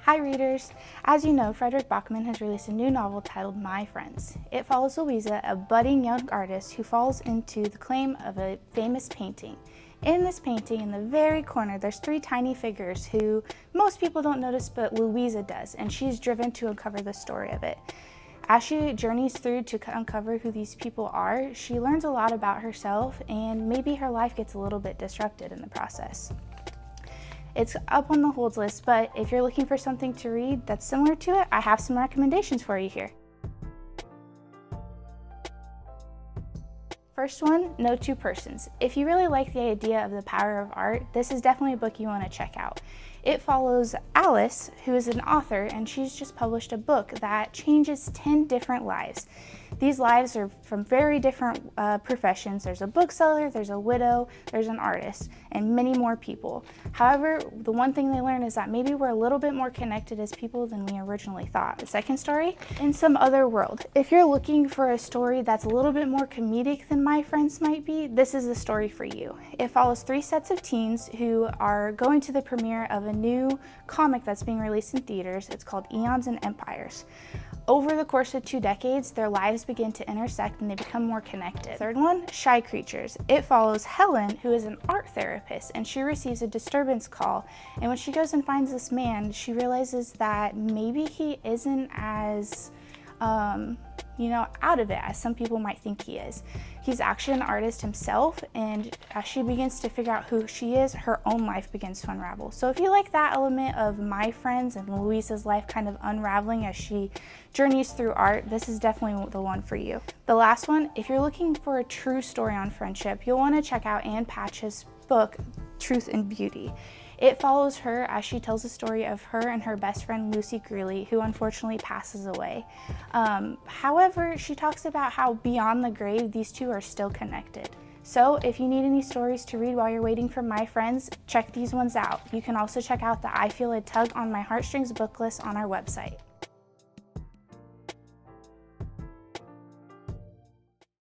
Hi readers! As you know, Fredrik Backman has released a new novel titled My Friends. It follows Louisa, a budding young artist who falls into the claim of a famous painting. In this painting, in the very corner, there's three tiny figures who most people don't notice, but Louisa does, and she's driven to uncover the story of it. As she journeys through to uncover who these people are, she learns a lot about herself, and maybe her life gets a little bit disrupted in the process. It's up on the holds list, but if you're looking for something to read that's similar to it, I have some recommendations for you here. First one, No Two Persons. If you really like the idea of the power of art, this is definitely a book you want to check out. It follows Alice, who is an author, and she's just published a book that changes 10 different lives. These lives are from very different professions. There's a bookseller, there's a widow, there's an artist, and many more people. However, the one thing they learn is that maybe we're a little bit more connected as people than we originally thought. The second story, In Some Other World. If you're looking for a story that's a little bit more comedic than My Friends might be, this is the story for you. It follows three sets of teens who are going to the premiere of a new comic that's being released in theaters. It's called Eons and Empires. Over the course of 2 decades, their lives begin to intersect and they become more connected. Third one, Shy Creatures. It follows Helen, who is an art therapist, and she receives a disturbance call. And when she goes and finds this man, she realizes that maybe he isn't as out of it as some people might think he is. He's actually an artist himself, and as she begins to figure out who she is, her own life begins to unravel. So if you like that element of My Friends and Louisa's life kind of unraveling as she journeys through art, this is definitely the one for you. The last one, if you're looking for a true story on friendship, you'll want to check out Patchett's book, Truth and Beauty. It follows her as she tells the story of her and her best friend Lucy Greeley, who unfortunately passes away. However, she talks about how beyond the grave, these two are still connected. So if you need any stories to read while you're waiting for My Friends, check these ones out. You can also check out the I Feel a Tug on My Heartstrings book list on our website.